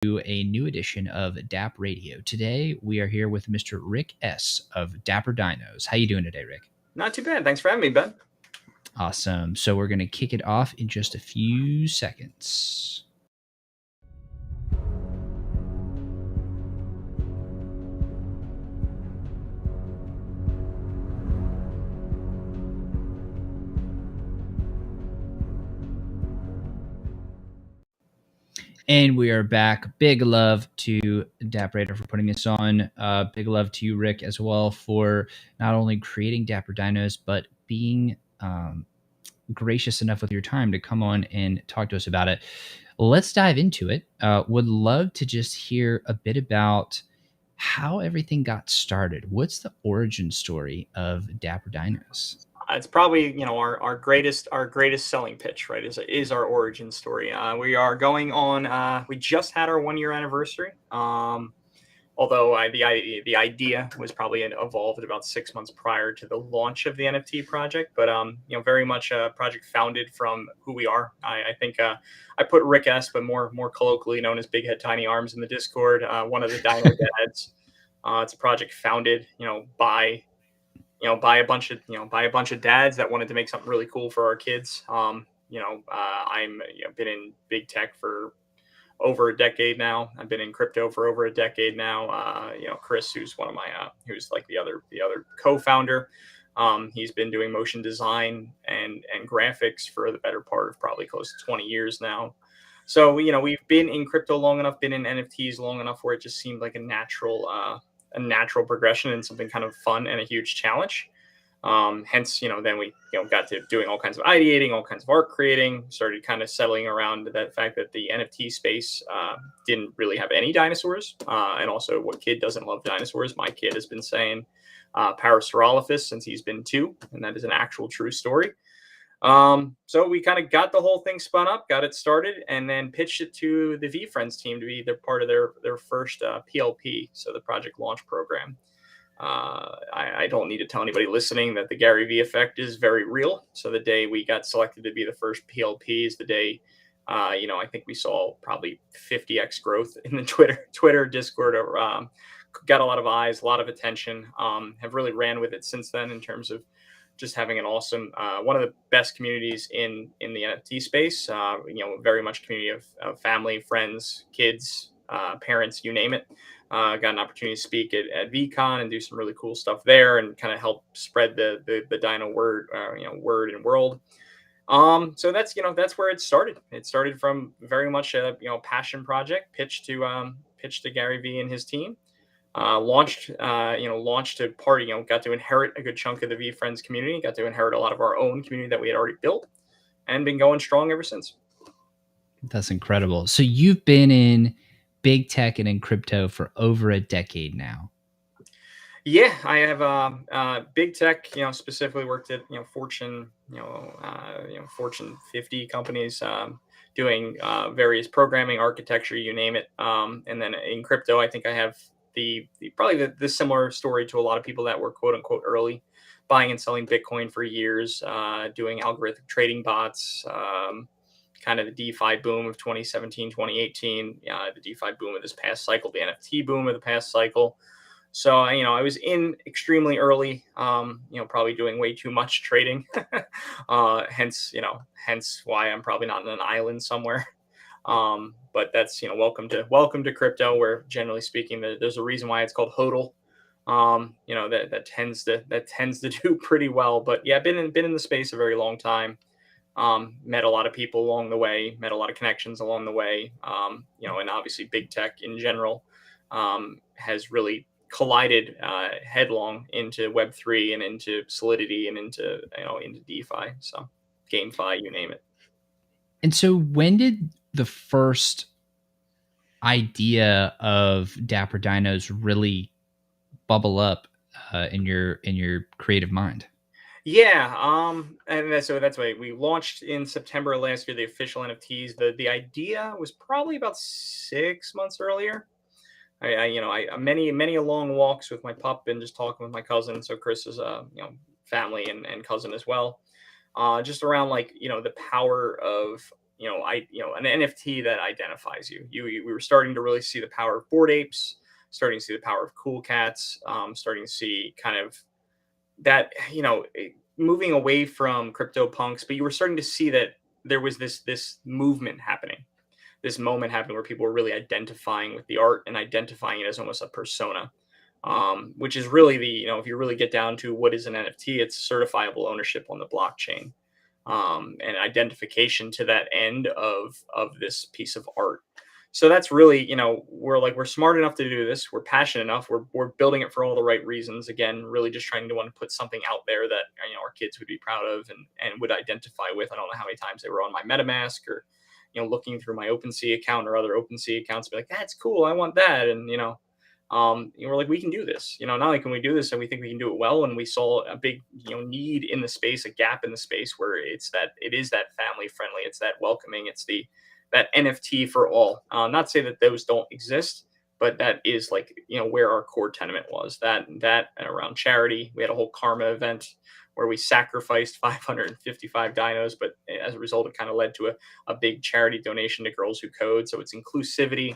a new edition of DappRadio. Today, we are here with Mr. Rick S. of Dapper Dinos. How you doing today, Rick? Not too bad. Thanks for having me, Ben. Awesome. So we're going to kick it off in just a few seconds. And we are back. Big love to DappRadar for putting this on. Big love to you, Rick, as well, for not only creating Dapper Dinos, but being gracious enough with your time to come on and talk to us about it. Let's dive into it. Would love to just hear a bit about how everything got started. What's the origin story of Dapper Dinos? It's probably our greatest selling pitch, right? Is our origin story. We are going on. We just had our 1 year anniversary. Although the idea was probably evolved about 6 months prior to the launch of the NFT project, but very much a project founded from who we are. I think I put Rick S, but more colloquially known as Big Head Tiny Arms in the Discord. One of the Dino dads. It's a project founded by a bunch of dads that wanted to make something really cool for our kids. I'm been in big tech for over a decade now. I've been in crypto for over a decade now. Chris, who's one of my who's like the other co-founder, he's been doing motion design and graphics for the better part of probably close to 20 years now. So we've been in crypto long enough, been in NFTs long enough where it just seemed like a natural progression and something kind of fun and a huge challenge. Hence, then we got to doing all kinds of ideating, all kinds of art creating, started kind of settling around that fact that the NFT space didn't really have any dinosaurs. And also, what kid doesn't love dinosaurs? My kid has been saying Parasaurolophus since he's been 2, and that is an actual true story. So we kind of got the whole thing spun up, got it started, and then pitched it to the VFriends team to be part of their first PLP, so the Project Launch Program. I don't need to tell anybody listening that the Gary V effect is very real. So the day we got selected to be the first PLP is the day, I think we saw probably 50x growth in the Twitter Discord. Got a lot of eyes, a lot of attention. Have really ran with it since then in terms of just having an awesome, one of the best communities in the NFT space. Very much community of family, friends, kids, parents, you name it. Got an opportunity to speak at VCon and do some really cool stuff there, and kind of help spread the Dino word, word and world. So that's where it started. It started from very much a passion project, pitched to Gary V and his team. Launched to party, got to inherit a good chunk of the VFriends community, got to inherit a lot of our own community that we had already built, and been going strong ever since. That's incredible. So you've been in big tech and in crypto for over a decade now. Yeah, I have big tech, specifically worked at Fortune 50 companies, doing various programming, architecture, you name it. And then in crypto, I think I have probably the similar story to a lot of people that were quote unquote early, buying and selling Bitcoin for years, doing algorithmic trading bots, kind of the DeFi boom of 2017, 2018, the DeFi boom of this past cycle, the NFT boom of the past cycle. So, I was in extremely early, probably doing way too much trading, hence why I'm probably not on an island somewhere. But that's, welcome to crypto, where generally speaking, there's a reason why it's called HODL. That tends to do pretty well. But yeah, been in the space a very long time. Met a lot of people along the way, met a lot of connections along the way. And obviously big tech in general has really collided headlong into Web3 and into Solidity and into DeFi. So GameFi, you name it. And so when did the first idea of Dapper Dinos really bubble up in your creative mind? Yeah, and that's why we launched in September last year, the official NFTs. The idea was probably about 6 months earlier. I many long walks with my pup and just talking with my cousin. So Chris is family and cousin as well. Just around the power of an NFT that identifies you. We were starting to really see the power of Bored Apes, starting to see the power of Cool Cats, starting to see kind of that, moving away from crypto punks, but you were starting to see that there was this movement happening, this moment happening where people were really identifying with the art and identifying it as almost a persona, which is really if you really get down to what is an NFT, it's certifiable ownership on the blockchain, and identification to that end of this piece of art. So that's really, we're smart enough to do this. We're passionate enough. We're building it for all the right reasons. Again, really just trying to want to put something out there that our kids would be proud of and would identify with. I don't know how many times they were on my MetaMask or looking through my OpenSea account or other OpenSea accounts, be like, that's cool, I want that, and we're like, we can do this. Not only can we do this, and we think we can do it well. And we saw a big, need in the space, a gap in the space where it is that family friendly, it's that welcoming, it's that NFT for all. Not to say that those don't exist, but that is like where our core tenement was. That and around charity, we had a whole karma event where we sacrificed 555 dinos, but as a result, it kind of led to a big charity donation to Girls Who Code. So it's inclusivity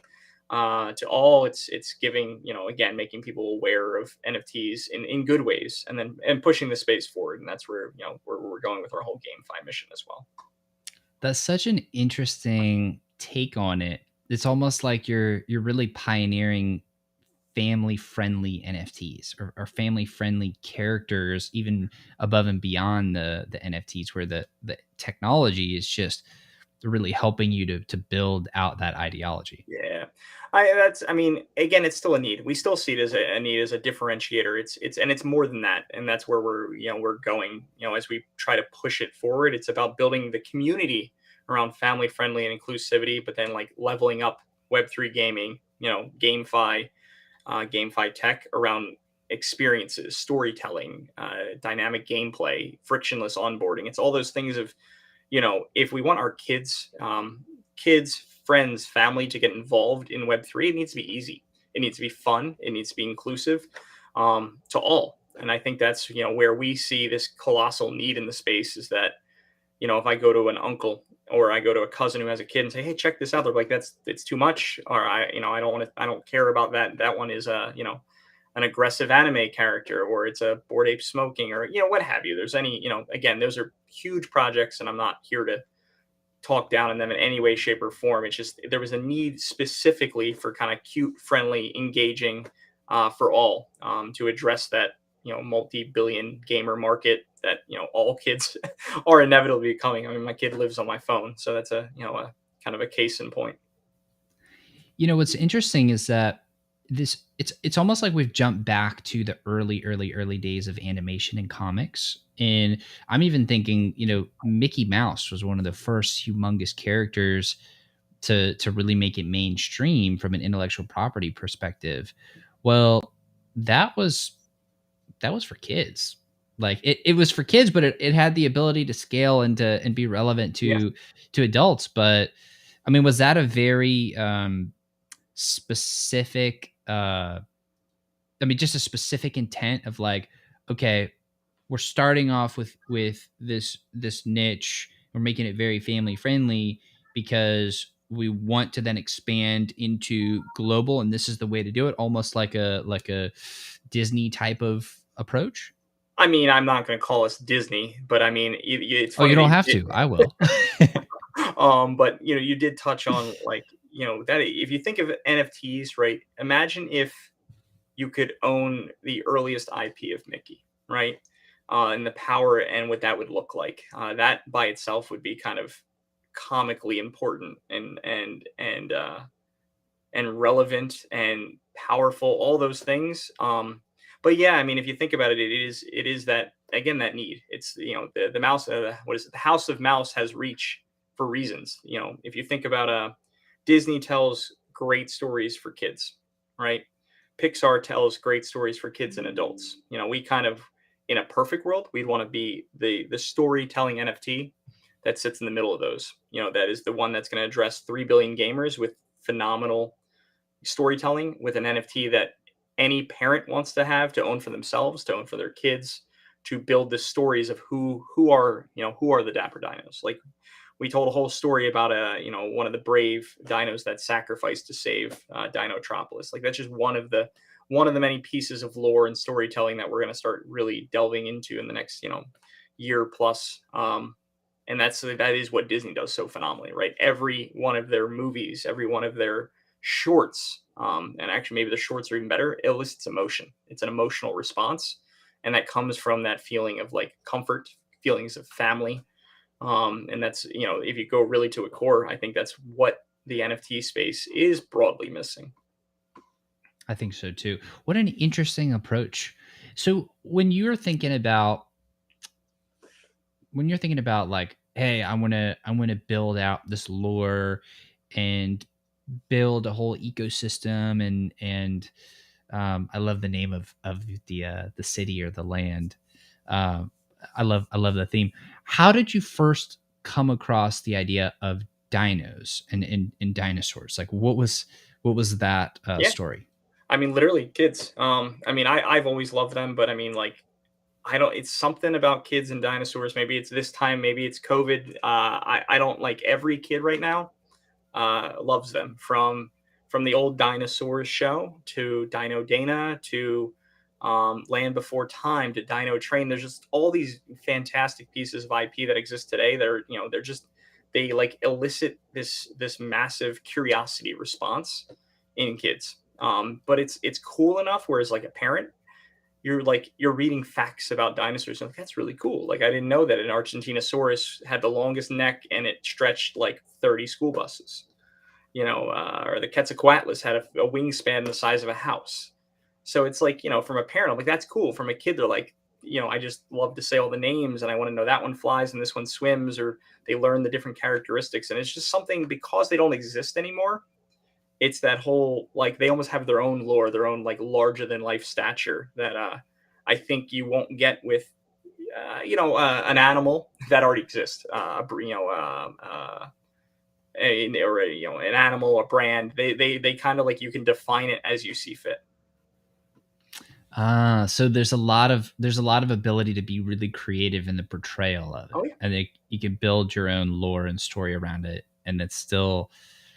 to all. It's giving, again, making people aware of NFTs in good ways, and pushing the space forward. And that's where we're going with our whole GameFi mission as well. That's such an interesting take on it. It's almost like you're really pioneering family-friendly NFTs or family-friendly characters, even above and beyond the NFTs, where the technology is just really helping you to build out that ideology. Yeah. Again, it's still a need. We still see it as a need, as a differentiator. It's more than that. And that's where we're going, as we try to push it forward. It's about building the community around family friendly and inclusivity, but then like leveling up Web3 gaming, GameFi, GameFi tech around experiences, storytelling, dynamic gameplay, frictionless onboarding. It's all those things of, if we want our kids, friends, family to get involved in Web3, it needs to be easy. It needs to be fun. It needs to be inclusive to all. And I think that's, where we see this colossal need in the space is that, if I go to an uncle or I go to a cousin who has a kid and say, hey, check this out, they're like, it's too much. Or I don't care about that. That one is an aggressive anime character, or it's a Bored Ape smoking, or, what have you. There's any, again, those are huge projects, and I'm not here to talk down on them in any way, shape, or form. It's just there was a need specifically for kind of cute, friendly, engaging for all, to address that multi-billion gamer market that all kids are inevitably becoming. I mean, my kid lives on my phone, so that's a kind of a case in point. What's interesting is that it's almost like we've jumped back to the early days of animation and comics. And I'm even thinking, Mickey Mouse was one of the first humongous characters to really make it mainstream from an intellectual property perspective. Well, that was for kids. Like it was for kids, but it had the ability to scale and be relevant to adults. But I mean, was that a very specific just a specific intent of like, okay, we're starting off with this niche, we're making it very family friendly because we want to then expand into global, and this is the way to do it, almost like a Disney type of approach? I mean, I'm not going to call us Disney, but I mean, it's funny. You don't have to. I will. But you did touch on like, that if you think of NFTs, right? Imagine if you could own the earliest IP of Mickey, right? And the power and what that would look like. That by itself would be kind of comically important and relevant and powerful, all those things. But yeah, I mean, if you think about it, it is that, again, that need. It's the mouse. What is it? The House of Mouse has reach for reasons. If you think about Disney tells great stories for kids, right? Pixar tells great stories for kids and adults. We kind of, in a perfect world, we'd want to be the storytelling NFT that sits in the middle of those. That is the one that's going to address 3 billion gamers with phenomenal storytelling, with an NFT that any parent wants to have, to own for themselves, to own for their kids, to build the stories of who are the Dapper Dinos. Like, we told a whole story about one of the brave dinos that sacrificed to save Dinotropolis. Like that's just one of the many pieces of lore and storytelling that we're going to start really delving into in the next year plus. And that is what Disney does so phenomenally, right? Every one of their movies, every one of their shorts, and actually maybe the shorts are even better, elicits emotion. It's an emotional response, and that comes from that feeling of like comfort, feelings of family, and that's if you go really to a core, I think that's what the NFT space is broadly missing. I think so too. What an interesting approach. So when you're thinking about like, hey, I want to build out this lore and build a whole ecosystem, and I love the name of the city or the land. Um, I love the theme. How did you first come across the idea of dinos and dinosaurs? Like, what was that Yeah, story? I mean, literally kids. I mean, I've always loved them, but I mean, like, I don't. It's something about kids and dinosaurs. Maybe it's this time. Maybe it's COVID. I don't like every kid right now. Loves them from the old dinosaurs show to Dino Dana to Land Before Time to Dino Train. There's just all these fantastic pieces of IP that exist today. They're just they like elicit this massive curiosity response in kids. But it's cool enough. Whereas like a parent, you're reading facts about dinosaurs and like, that's really cool. Like I didn't know that an Argentinosaurus had the longest neck and it stretched like 30 school buses. Or the Quetzalcoatlus had a wingspan the size of a house. So it's like, from a parent, I'm like, that's cool. From a kid, they're like, I just love to say all the names and I want to know that one flies and this one swims, or they learn the different characteristics. And it's just something, because they don't exist anymore. It's that whole, like, they almost have their own lore, their own like larger than life stature that I think you won't get with, an animal that already exists. An animal, a brand. They kind of like, you can define it as you see fit. So there's a lot of ability to be really creative in the portrayal of it. Oh yeah. And you can build your own lore and story around it, and it's still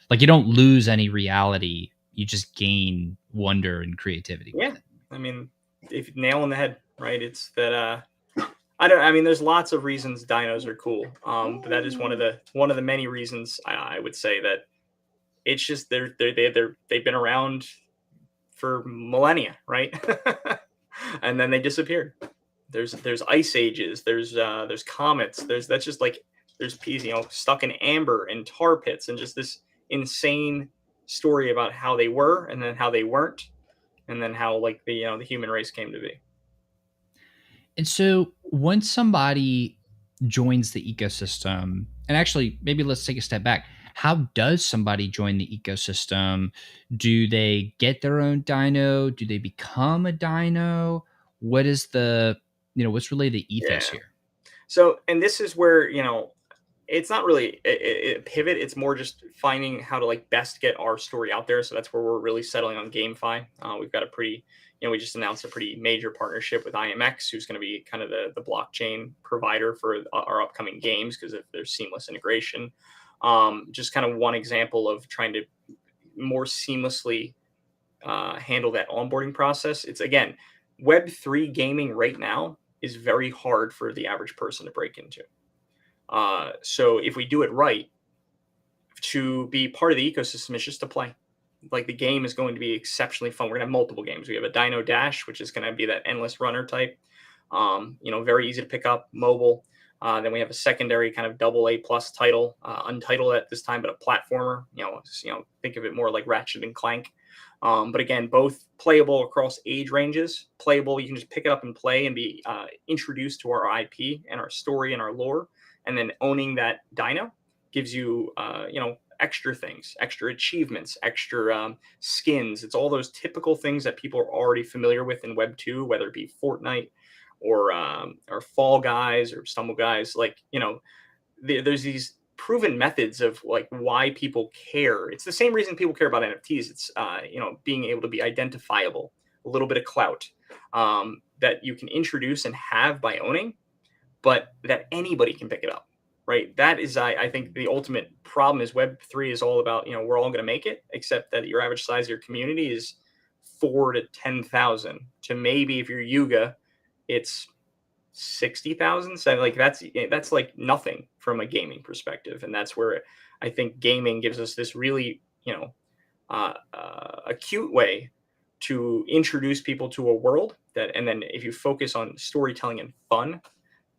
like you don't lose any reality. You just gain wonder and creativity with it. I mean, if nail on the head, right? It's that I mean, there's lots of reasons dinos are cool. But that is one of the many reasons I would say that it's just they've been around for millennia, right? And then they disappeared. There's ice ages, there's comets, that's just like, there's peas, stuck in amber and tar pits, and just this insane story about how they were and then how they weren't, and then how like the human race came to be. And so once somebody joins the ecosystem, and actually maybe let's take a step back. How does somebody join the ecosystem? Do they get their own dino? Do they become a dino? What is what's really the ethos here? So, and this is where, it's not really a pivot. It's more just finding how to like best get our story out there. So that's where we're really settling on GameFi. We've got a pretty, we just announced a pretty major partnership with IMX, who's going to be kind of the blockchain provider for our upcoming games because of their seamless integration. Just kind of one example of trying to more seamlessly handle that onboarding process. It's, again, Web3 gaming right now is very hard for the average person to break into. So if we do it right, to be part of the ecosystem is just to play. Like, the game is going to be exceptionally fun. We're gonna have multiple games. We have a Dino Dash, which is gonna be that endless runner type. Very easy to pick up, mobile. Then we have a secondary kind of AA+ title, untitled at this time, but a platformer. Think of it more like Ratchet and Clank. But again, both playable across age ranges. Playable, you can just pick it up and play and be introduced to our IP and our story and our lore. And then owning that dino gives you, extra things, extra achievements, extra skins. It's all those typical things that people are already familiar with in Web 2, whether it be Fortnite or Fall Guys or Stumble Guys. Like, there's these proven methods of like why people care. It's the same reason people care about NFTs. It's being able to be identifiable, a little bit of clout that you can introduce and have by owning, but that anybody can pick it up. right? That is, I think the ultimate problem is Web3 is all about, we're all going to make it, except that your average size of your community is 4 to 10,000 to maybe if you're Yuga, it's 60,000. So like that's like nothing from a gaming perspective. And that's where I think gaming gives us this really, acute way to introduce people to a world that, and then if you focus on storytelling and fun,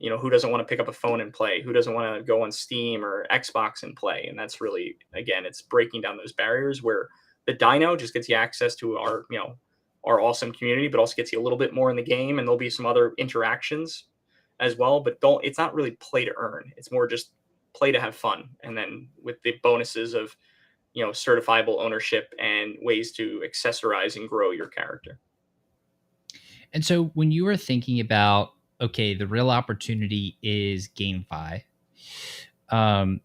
who doesn't want to pick up a phone and play? Who doesn't want to go on Steam or Xbox and play? And that's really, again, it's breaking down those barriers where the Dino just gets you access to our awesome community, but also gets you a little bit more in the game. And there'll be some other interactions as well, but it's not really play to earn. It's more just play to have fun. And then with the bonuses of, certifiable ownership and ways to accessorize and grow your character. And so when you were thinking about, okay, the real opportunity is GameFi, and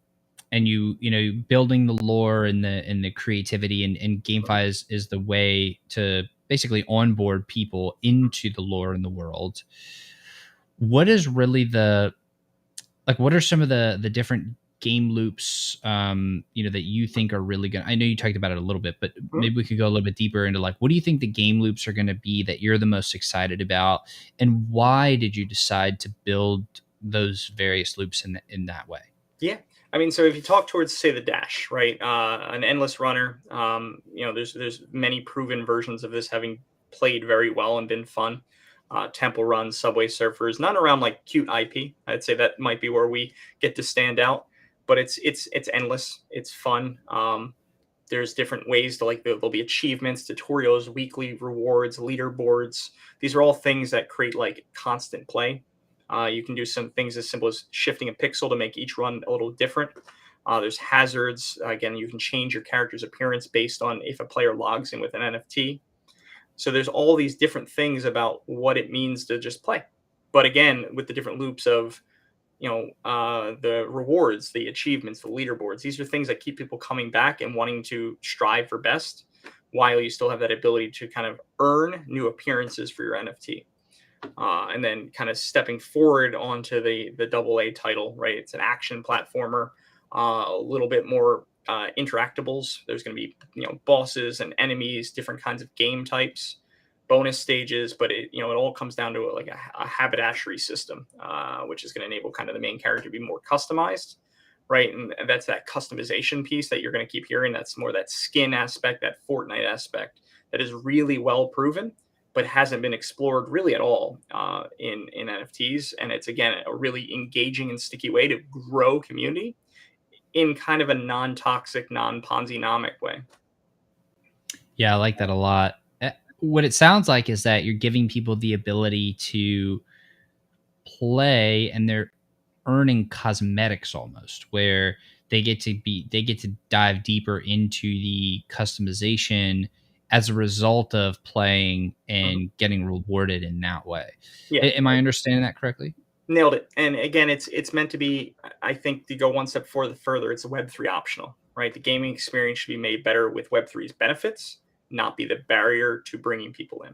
you building the lore and the creativity, and GameFi is the way to basically onboard people into the lore and the world. What is really what are some of the different game loops that you think are really good? I know you talked about it a little bit, but maybe we could go a little bit deeper into what do you think the game loops are going to be that you're the most excited about, and why did you decide to build those various loops in that way? Yeah, I mean, so if you talk towards, say, the Dash, right, an endless runner, there's many proven versions of this having played very well and been fun. Temple Run, Subway Surfers, none around like cute IP. I'd say that might be where we get to stand out, but it's endless. It's fun. There's different ways to there'll be achievements, tutorials, weekly rewards, leaderboards. These are all things that create constant play. You can do some things as simple as shifting a pixel to make each run a little different. There's hazards. Again, you can change your character's appearance based on if a player logs in with an NFT. So there's all these different things about what it means to just play. But again, with the different loops of, the rewards, the achievements, the leaderboards, these are things that keep people coming back and wanting to strive for best, while you still have that ability to kind of earn new appearances for your NFT. And then kind of stepping forward onto the AA title, right? It's an action platformer, a little bit more interactables. There's going to be bosses and enemies, different kinds of game types, bonus stages, but it all comes down to a haberdashery system, which is going to enable kind of the main character to be more customized, right? And that's that customization piece that you're going to keep hearing. That's more that skin aspect, that Fortnite aspect that is really well proven, but hasn't been explored really at all in NFTs. And it's, again, a really engaging and sticky way to grow community in kind of a non-toxic, non-Ponzi-nomic way. Yeah, I like that a lot. What it sounds like is that you're giving people the ability to play, and they're earning cosmetics almost, where they get to dive deeper into the customization as a result of playing and getting rewarded in that way. Yeah. Am I understanding that correctly? Nailed it. And again, it's meant to be, I think, to go one step further, it's a Web3 optional, right? The gaming experience should be made better with Web3's benefits, not be the barrier to bringing people in.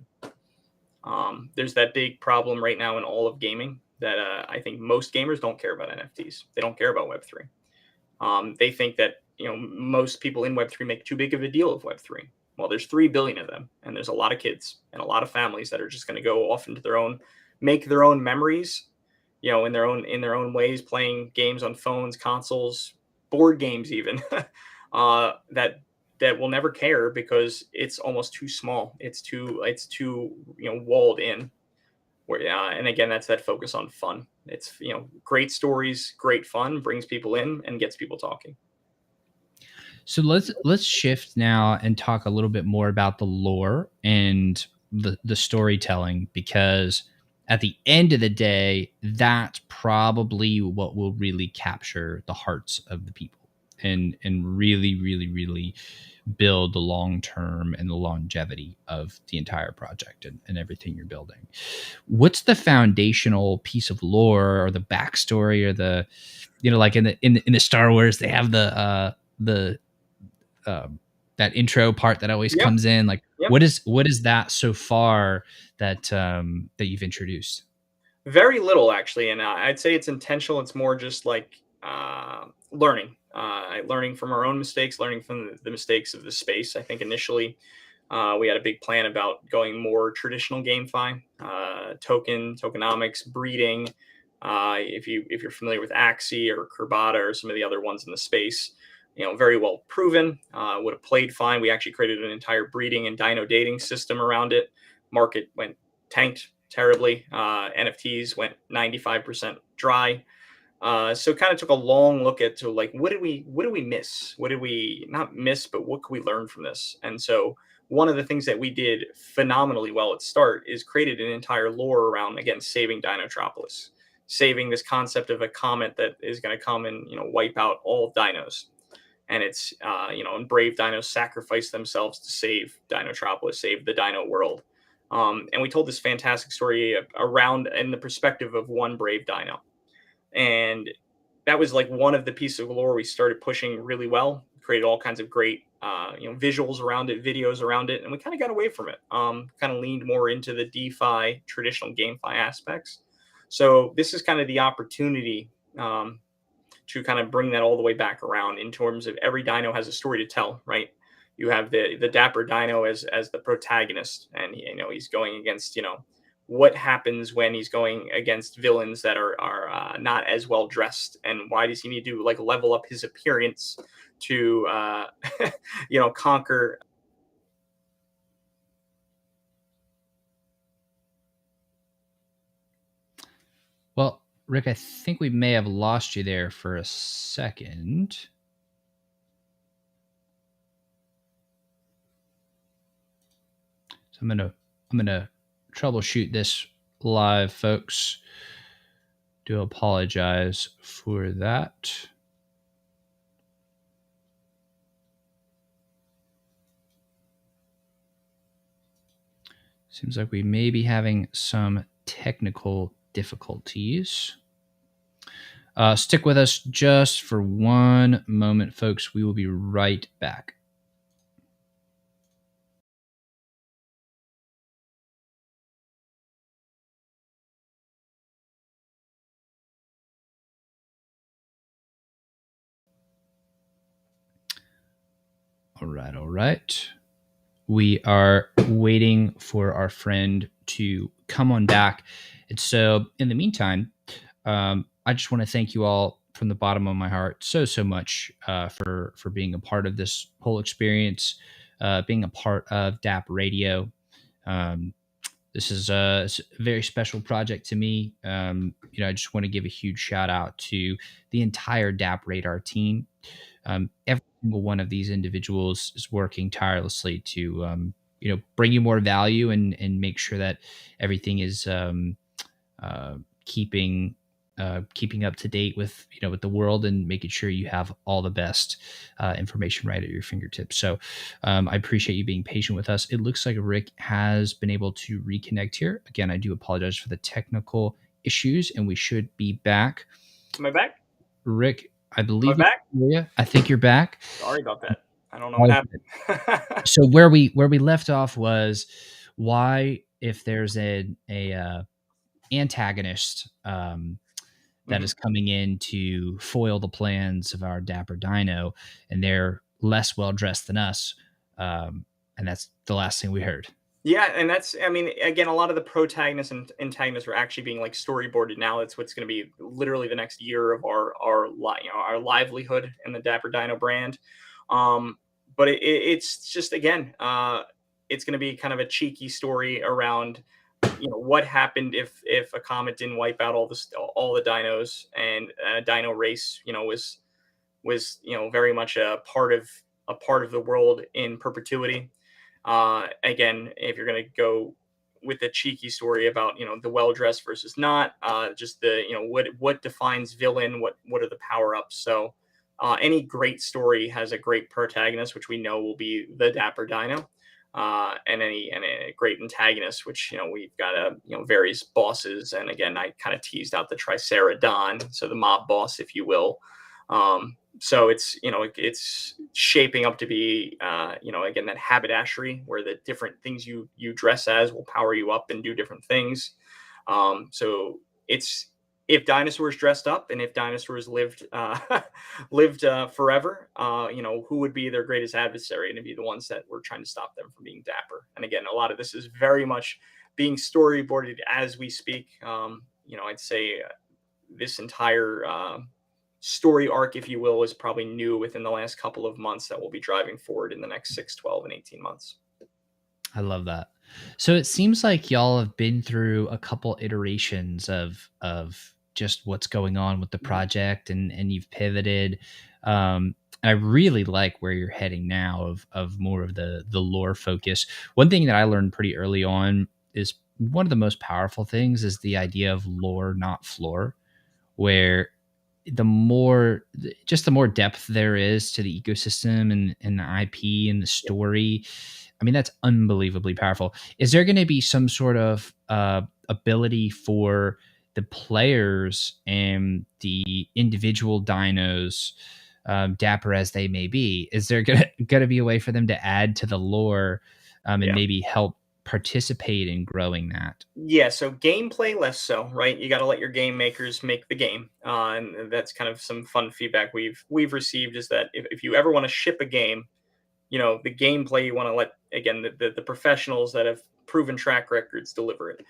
There's that big problem right now in all of gaming that I think most gamers don't care about NFTs. They don't care about Web3. They think that most people in Web3 make too big of a deal of Web3. Well, there's 3 billion of them, and there's a lot of kids and a lot of families that are just going to go off into make their own memories, in their own ways, playing games on phones, consoles, board games, even that will never care because it's almost too small. It's too walled in. And again, that's that focus on fun. It's great stories, great fun, brings people in and gets people talking. So let's shift now and talk a little bit more about the lore and the storytelling, because at the end of the day, that's probably what will really capture the hearts of the people and really, really, really build the long term and the longevity of the entire project and everything you're building. What's the foundational piece of lore or the backstory or the like in the Star Wars, they have the that intro part that always comes in. What is that so far that you've introduced? Very little, actually, and I'd say it's intentional. It's more just learning from our own mistakes, learning from the mistakes of the space. I think initially we had a big plan about going more traditional GameFi, tokenomics, breeding. If you're familiar with Axie or Curbata or some of the other ones in the space, very well proven. Would have played fine. We actually created an entire breeding and dino dating system around it. Market went tanked terribly. NFTs went 95% dry. So kind of took a long look at to like what did we miss? What did we not miss, but what could we learn from this? And so one of the things that we did phenomenally well at start is created an entire lore around again saving Dinotropolis, saving this concept of a comet that is going to come and wipe out all dinos. And it's and brave dinos sacrifice themselves to save Dinotropolis, save the dino world. And we told this fantastic story around in the perspective of one brave dino. And that was like one of the pieces of lore we started pushing really well, created all kinds of great visuals around it, videos around it, and we kind of got away from it, kind of leaned more into the DeFi traditional GameFi aspects. So this is kind of the opportunity to kind of bring that all the way back around in terms of every dino has a story to tell, right? You have the Dapper Dino as the protagonist, and he's going against what happens when he's going against villains that are not as well dressed, and why does he need to like level up his appearance to conquer. Well, Rick, I think we may have lost you there for a second. So I'm gonna troubleshoot this live, folks. Do apologize for that. Seems like we may be having some technical difficulties. Stick with us just for one moment, folks. We will be right back. All right. We are waiting for our friend to come on back. And so in the meantime, I just want to thank you all from the bottom of my heart so much for being a part of this whole experience, being a part of DappRadio. This is a very special project to me. I just want to give a huge shout out to the entire DappRadar team. Every single one of these individuals is working tirelessly to bring you more value and make sure that everything is keeping up to date with with the world and making sure you have all the best information right at your fingertips. So I appreciate you being patient with us. It looks like Rick has been able to reconnect here. Again, I do apologize for the technical issues, and we should be back. Am I back? Rick, I believe Am I back? Yeah, I think you're back. Sorry about that. I don't know what happened. So where we left off was why, if there's a antagonist that is coming in to foil the plans of our Dapper Dino, and they're less well dressed than us, and that's the last thing we heard. Yeah, and that's, I mean, again, a lot of the protagonists and antagonists are actually being like storyboarded now. That's what's going to be literally the next year of our livelihood in the Dapper Dino brand. But it's just again, it's going to be kind of a cheeky story around what happened if a comet didn't wipe out all the dinos, and dino race was very much a part of the world in perpetuity. Again, if you're going to go with a cheeky story about the well dressed versus not, just the what defines villain, what are the power ups. So any great story has a great protagonist, which we know will be the Dapper Dino, and a great antagonist, which we've got various bosses. And again, I kind of teased out the Triceradon, so the mob boss, if you will. So it's shaping up to be again that haberdashery, where the different things you dress as will power you up and do different things. So it's if dinosaurs dressed up and if dinosaurs lived lived forever, who would be their greatest adversary? And it'd be the ones that were trying to stop them from being dapper. And again, a lot of this is very much being storyboarded as we speak. I'd say this entire story arc, if you will, is probably new within the last couple of months that we'll be driving forward in the next 6, 12, and 18 months. I love that. So it seems like y'all have been through a couple iterations of just what's going on with the project, and you've pivoted. I really like where you're heading now of more of the lore focus. One thing that I learned pretty early on is one of the most powerful things is the idea of lore, not floor, where the more depth there is to the ecosystem and the IP and the story, I mean, that's unbelievably powerful. Is there going to be some sort of ability for the players and the individual dinos, dapper as they may be? Is there going to be a way for them to add to the lore and maybe help participate in growing that? Yeah, so gameplay less so, right? You got to let your game makers make the game, and that's kind of some fun feedback we've received is that if you ever want to ship a game, the gameplay you want to let again the professionals that have proven track records deliver it.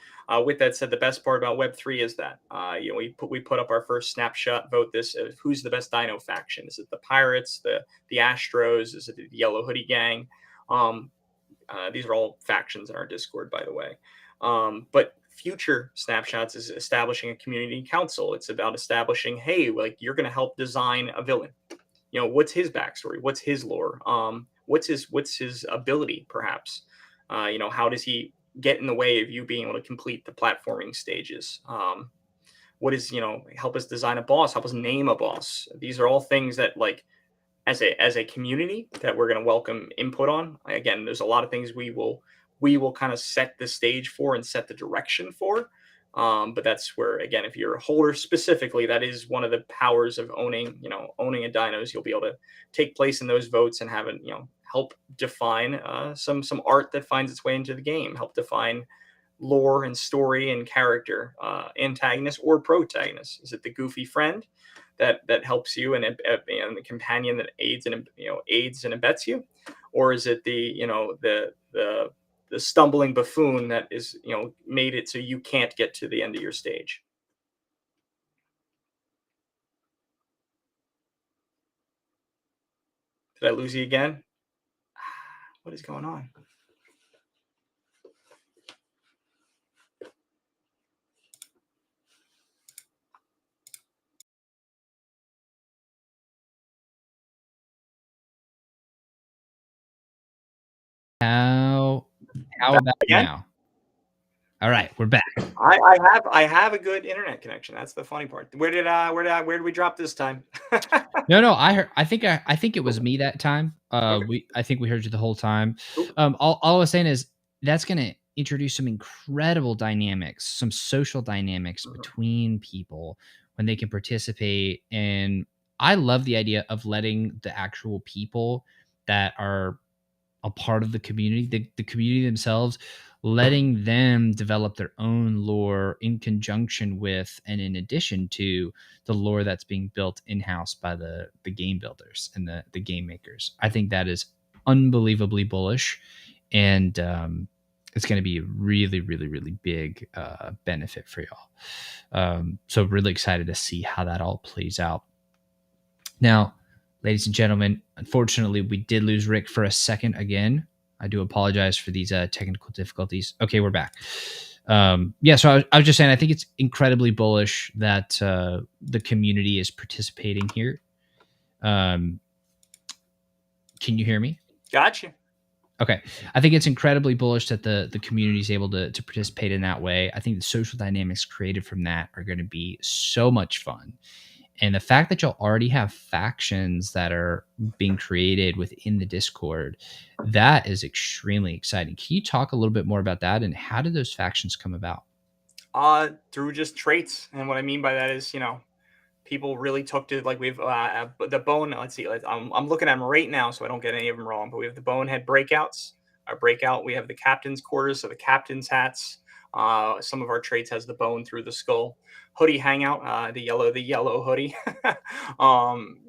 With that said, the best part about Web3 is that we put up our first snapshot vote this who's the best Dino faction? Is it the Pirates, the Astros? Is it the Yellow Hoodie Gang? These are all factions in our Discord, by the way. But future snapshots is establishing a community council. It's about establishing, hey, like you're going to help design a villain. What's his backstory? What's his lore? What's his ability, perhaps? How does he get in the way of you being able to complete the platforming stages? What is, help us design a boss, help us name a boss. These are all things that like as a community that we're going to welcome input on. Again, there's a lot of things we will kind of set the stage for and set the direction for. But that's where, again, if you're a holder specifically, that is one of the powers of owning a dinos. You'll be able to take place in those votes and have it, help define some art that finds its way into the game, help define lore and story and character, antagonist or protagonist. Is it the goofy friend that helps you and the companion that aids and abets you, or is it the stumbling buffoon that is made it so you can't get to the end of your stage? Did I lose you again? What is going on? How Back about again? now? All right, we're back. I have a good internet connection. That's the funny part. Where did we drop this time? No, I think it was me that time. Okay. I think we heard you the whole time. Cool. All I was saying is that's going to introduce some incredible dynamics, some social dynamics between people when they can participate. And I love the idea of letting the actual people that are a part of the community, the community themselves, letting them develop their own lore in conjunction with and in addition to the lore that's being built in-house by the game builders and the game makers. I think that is unbelievably bullish, and it's going to be a really, really, really big benefit for y'all. So really excited to see how that all plays out. Now, ladies and gentlemen, unfortunately, we did lose Rick for a second again. I do apologize for these technical difficulties. Okay, we're back. So I was just saying, I think it's incredibly bullish that the community is participating here. Can you hear me? Gotcha. Okay. I think it's incredibly bullish that the community is able to participate in that way. I think the social dynamics created from that are going to be so much fun. And the fact that you'll already have factions that are being created within the Discord, that is extremely exciting. Can you talk a little bit more about that and how did those factions come about? Through just traits. And what I mean by that is, people really took to, like, we've the bone. Let's see. I'm looking at them right now, so I don't get any of them wrong. But we have the bonehead breakouts. Our breakout. We have the captain's quarters, so the captain's hats. Some of our trades has the bone through the skull. Hoodie Hangout, the yellow hoodie.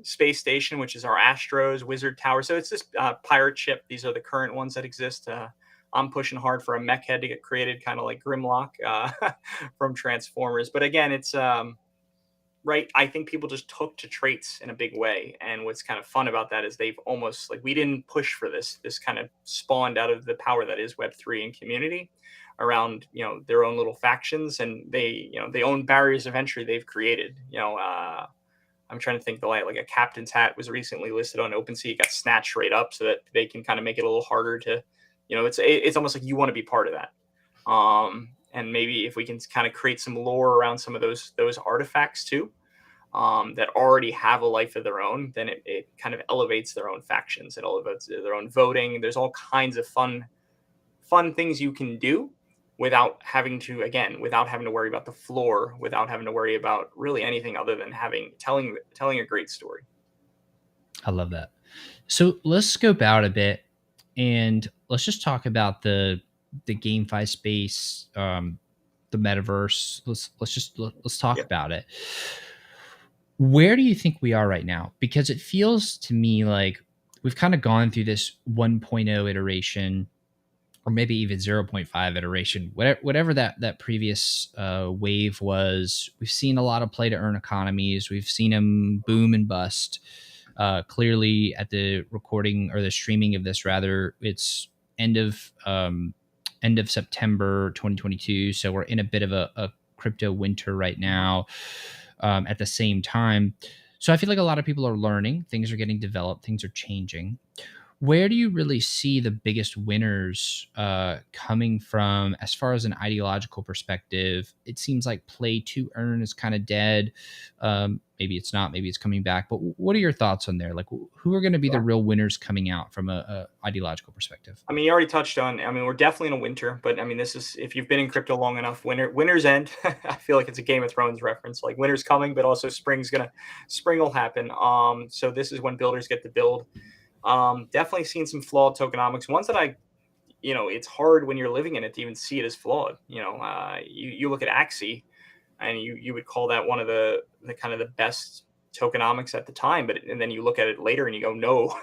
Space Station, which is our Astros, Wizard Tower. So it's this pirate ship. These are the current ones that exist. I'm pushing hard for a mech head to get created, kind of like Grimlock from Transformers. But again, it's right. I think people just took to traits in a big way. And what's kind of fun about that is they've almost like we didn't push for this. This kind of spawned out of the power that is Web3 and community around, their own little factions, and they own barriers of entry they've created. I'm trying to think like a captain's hat was recently listed on OpenSea. It got snatched right up so that they can kind of make it a little harder to, it's almost like you want to be part of that. And maybe if we can kind of create some lore around some of those artifacts too, that already have a life of their own, then it kind of elevates their own factions. It elevates their own voting. There's all kinds of fun things you can do without having to worry about the floor, without having to worry about really anything other than telling a great story. I love that. So let's scope out a bit and let's just talk about the GameFi space, the metaverse. Let's talk about it. Where do you think we are right now? Because it feels to me like we've kind of gone through this 1.0 iteration, or maybe even 0.5 iteration, whatever that previous wave was. We've seen a lot of play to earn economies. We've seen them boom and bust. Clearly at the recording or the streaming of this, rather, it's end of September 2022. So we're in a bit of a crypto winter right now. At the same time, so I feel like a lot of people are learning. Things are getting developed. Things are changing. Where do you really see the biggest winners coming from as far as an ideological perspective? It seems like play to earn is kind of dead. Maybe it's not. Maybe it's coming back. But what are your thoughts on there? Like, who are going to be the real winners coming out from a ideological perspective? I mean, you already touched on. I mean, we're definitely in a winter, but I mean, this is if you've been in crypto long enough. Winter's end. I feel like it's a Game of Thrones reference. Like winter's coming, but also spring will happen. So this is when builders get to build. Definitely seen some flawed tokenomics. Ones that it's hard when you're living in it to even see it as flawed. You look at Axie, and you would call that one of the kind of the best tokenomics at the time, and then you look at it later and you go, no,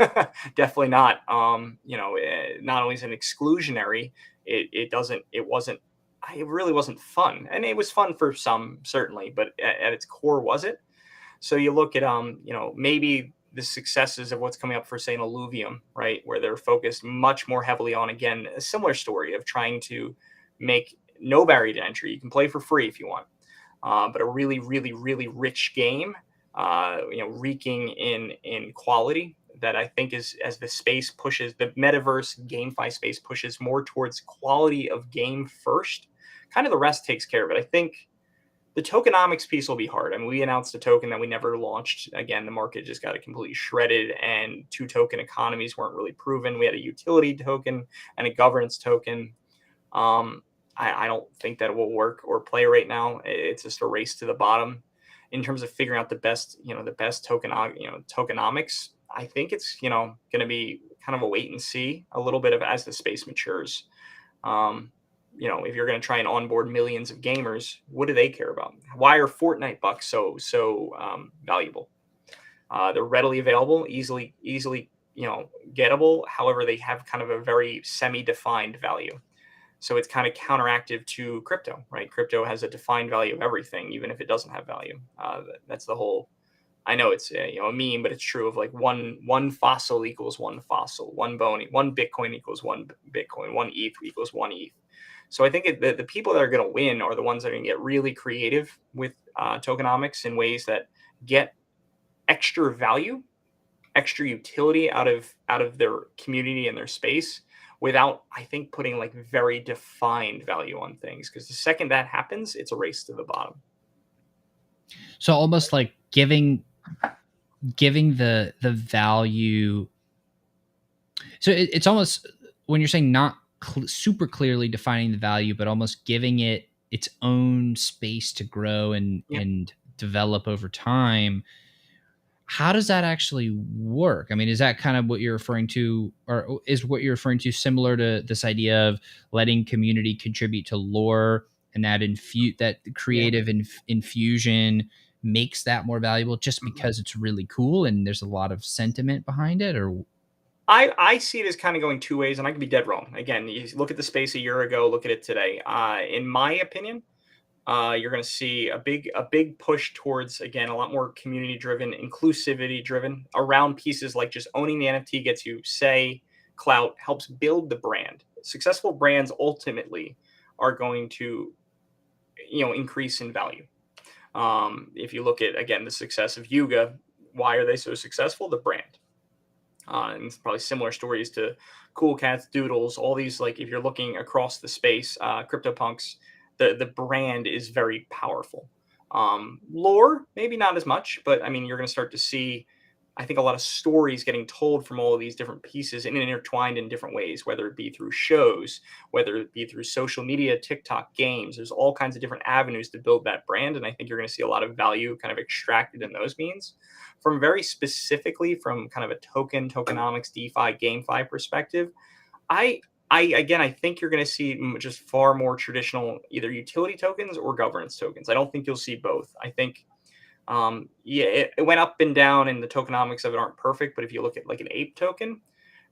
definitely not. Not only is it exclusionary, it really wasn't fun, and it was fun for some certainly, but at its core, was it? So you look at maybe the successes of what's coming up for, say, an Illuvium, right, where they're focused much more heavily on, again, a similar story of trying to make no barrier to entry. You can play for free if you want, but a really, really, really rich game, reeking in quality, that I think is, as the space pushes, the metaverse GameFi space pushes more towards quality of game first, kind of the rest takes care of it. I think the tokenomics piece will be hard. I mean, we announced a token that we never launched. Again, the market just got it completely shredded, and 2 token economies weren't really proven. We had a utility token and a governance token. I don't think that will work or play right now. It's just a race to the bottom in terms of figuring out the best tokenomics. I think it's, going to be kind of a wait and see a little bit of as the space matures. If you're going to try and onboard millions of gamers, what do they care about? Why are Fortnite bucks so valuable? They're readily available, easily gettable. However, they have kind of a very semi-defined value. So it's kind of counteractive to crypto, right? Crypto has a defined value of everything, even if it doesn't have value. That's the whole. I know it's a meme, but it's true of like one fossil equals one fossil, one Bitcoin equals one Bitcoin, one ETH equals one ETH. So I think the people that are going to win are the ones that are going to get really creative with tokenomics in ways that get extra value, extra utility out of their community and their space, without, I think, putting like very defined value on things. Because the second that happens, it's a race to the bottom. So almost like giving the value. So it's almost, when you're saying not super clearly defining the value, but almost giving it its own space to grow and develop over time. how does that actually work? I mean, is that kind of what you're referring to, or is what you're referring to similar to this idea of letting community contribute to lore, and that that Yeah. creative infusion makes that more valuable just Mhm. because it's really cool and there's a lot of sentiment behind it? Or I see it as kind of going two ways, and I could be dead wrong. Again, you look at the space a year ago, look at it today. In my opinion, you're going to see a big push towards, again, a lot more community driven, inclusivity driven around pieces like just owning the NFT gets you say, clout, helps build the brand. Successful brands ultimately are going to increase in value. If you look at, again, the success of Yuga, why are they so successful? The brand. And it's probably similar stories to Cool Cats, Doodles, all these. Like if you're looking across the space, CryptoPunks, the brand is very powerful. Lore, maybe not as much, but I mean, you're going to start to see, I think, a lot of stories getting told from all of these different pieces and intertwined in different ways, whether it be through shows, whether it be through social media, TikTok, games. There's all kinds of different avenues to build that brand. And I think you're going to see a lot of value kind of extracted in those means. From very specifically from kind of a tokenomics, DeFi, GameFi perspective, I I think you're going to see just far more traditional either utility tokens or governance tokens. I don't think you'll see both. I think yeah, it went up and down, and the tokenomics of it aren't perfect. But if you look at like an ape token,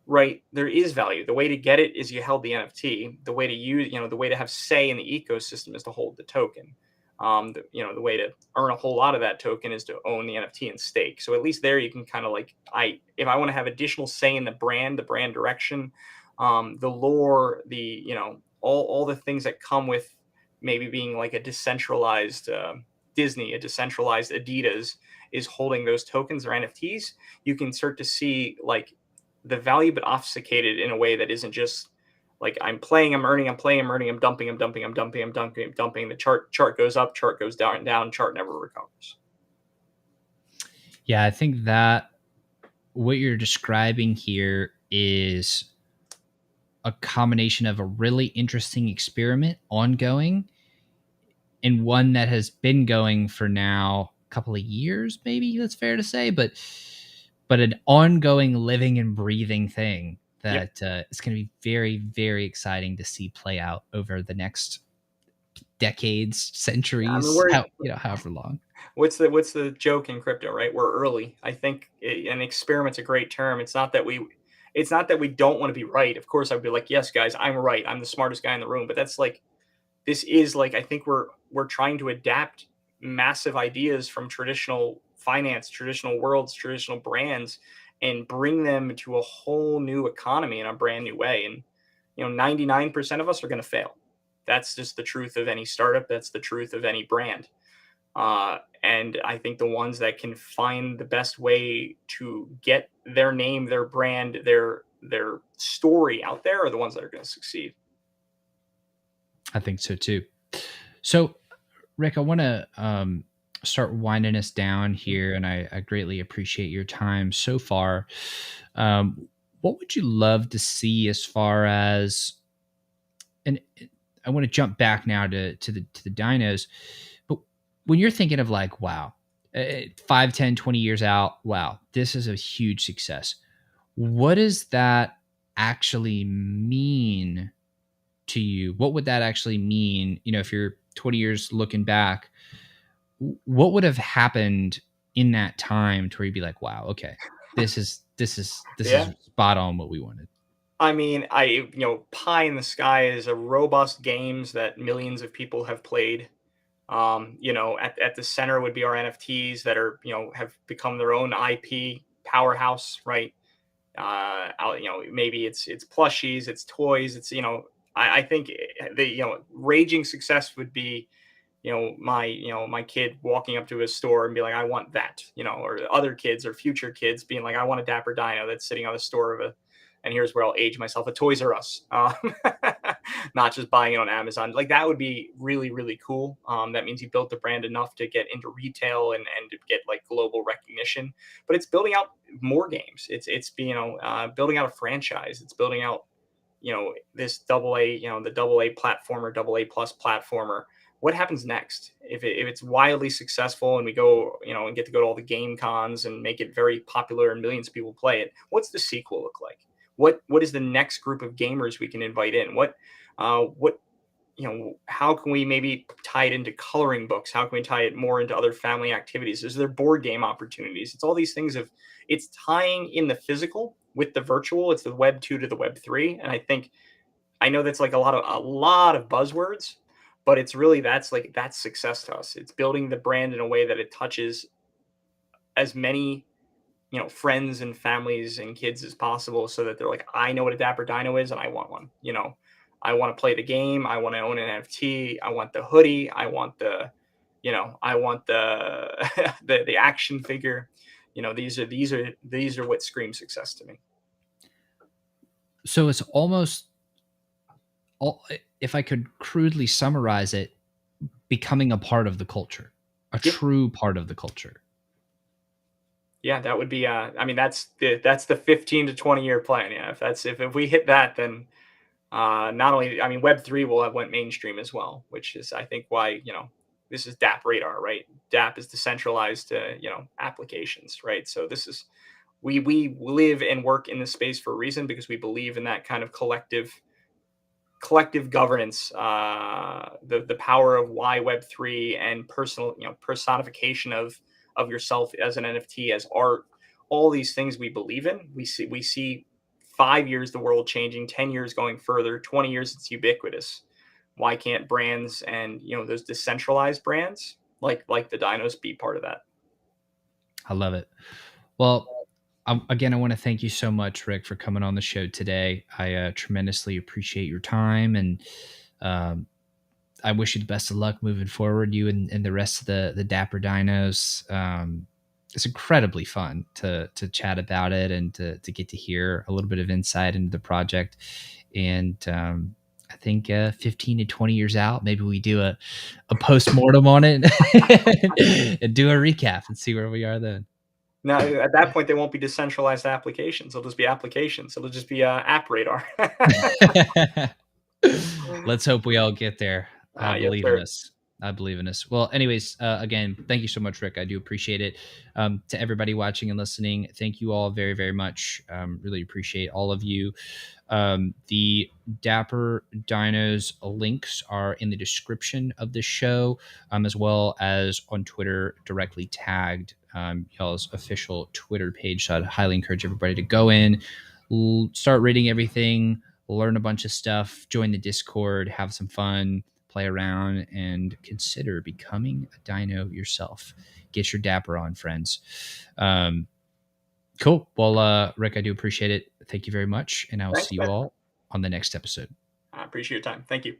right, there is value. The way to get it is you held the NFT. The way to use, the way to have say in the ecosystem is to hold the token. The way to earn a whole lot of that token is to own the NFT and stake. So at least there you can kind of like, if I want to have additional say in the brand direction, the lore, all the things that come with maybe being like a decentralized Disney, a decentralized Adidas is holding those tokens or NFTs. You can start to see like the value, but obfuscated in a way that isn't just like I'm playing, I'm earning, I'm playing, I'm earning, I'm dumping, I'm dumping, I'm dumping, I'm dumping, I'm dumping. The chart goes up, chart goes down, chart never recovers. yeah, I think that what you're describing here is a combination of a really interesting experiment ongoing and one that has been going for now a couple of years, maybe that's fair to say, but an ongoing living and breathing thing Yep. that it's going to be very, very exciting to see play out over the next decades, I mean, centuries, however long. what's the joke in crypto, right? We're early. I think an experiment's a great term. It's not that we don't want to be right. Of course, I'd be like, yes, guys, I'm right. I'm the smartest guy in the room. But that's like this is like I think we're trying to adapt massive ideas from traditional finance, traditional worlds, traditional brands, and bring them to a whole new economy in a brand new way. And 99% of us are going to fail. That's just the truth of any startup. That's the truth of any brand. And I think the ones that can find the best way to get their name, their brand, their story out there are the ones that are going to succeed. I think so too. So, Rick, I want to start winding us down here, and I greatly appreciate your time so far. What would you love to see as far as, and I want to jump back now to the dinos, but when you're thinking of like, wow, 5, 10, 20 years out, wow, this is a huge success. What does that actually mean to you? What would that actually mean? If you're 20 years looking back, what would have happened in that time to where you'd be like, wow, okay, this is Yeah. spot on what we wanted. I mean, pie in the sky is a robust games that millions of people have played. At the center would be our NFTs that are, have become their own IP powerhouse, right? Maybe it's plushies, it's toys, I think the raging success would be my kid walking up to a store and be like, I want that, or other kids or future kids being like, I want a Dapper Dino that's sitting on the store of and here's where I'll age myself, a Toys R Us, not just buying it on Amazon. Like that would be really, really cool. That means you built the brand enough to get into retail and to get like global recognition, but it's building out more games. It's building out a franchise. It's building out, this double A, the double A platformer, double A plus platformer what happens next if it's wildly successful and we go, and get to go to all the game cons and make it very popular and millions of people play it? What's the sequel look like? What is the next group of gamers we can invite in? What how can we maybe tie it into coloring books? How can we tie it more into other family activities? Is there board game opportunities? It's all these things of, it's tying in the physical with the virtual. It's the web 2 to the web 3. And I know that's like a lot of buzzwords, but it's really, that's success to us. It's building the brand in a way that it touches as many friends and families and kids as possible, so that they're like, I know what a Dapper Dino is and I want one. I want to play the game. I want to own an NFT. I want the hoodie. I want the, I want the the action figure. These are what screams success to me. So it's almost, if I could crudely summarize it, becoming a part of the culture, a true part of the culture. Yeah, that would be. That's the 15 to 20-year plan. Yeah, if we hit that, then not only, Web3 will have went mainstream as well, which is, I think, why this is DappRadar, right? DAPP is decentralized applications, right? So this is, we live and work in this space for a reason, because we believe in that kind of collective governance, the power of why Web3 and personal, personification of yourself as an NFT, as art, all these things we believe in. We see 5 years the world changing, 10 years going further, 20 years it's ubiquitous. Why can't brands and those decentralized brands like the Dinos be part of that? I love it. Well, again, I want to thank you so much, Rick, for coming on the show today. I tremendously appreciate your time, and I wish you the best of luck moving forward, you and the rest of the Dapper Dinos. It's incredibly fun to chat about it and to get to hear a little bit of insight into the project. And I think 15 to 20 years out, maybe we do a post-mortem on it and do a recap and see where we are then. Now, at that point, they won't be decentralized applications. They'll just be applications. It'll just be DappRadar. Let's hope we all get there. I believe in sir. us. I believe in us. Well, anyways, again, thank you so much, Rick. I do appreciate it. To everybody watching and listening, thank you all very, very much. Really appreciate all of you. The Dapper Dinos links are in the description of the show, as well as on Twitter, directly tagged y'all's official Twitter page. So I'd highly encourage everybody to go in, start reading everything, learn a bunch of stuff, join the Discord, have some fun, play around, and consider becoming a dino yourself. Get your Dapper on, friends. Cool. Well, Rick, I do appreciate it. Thank you very much. And I will see you all on the next episode. I appreciate your time. Thank you.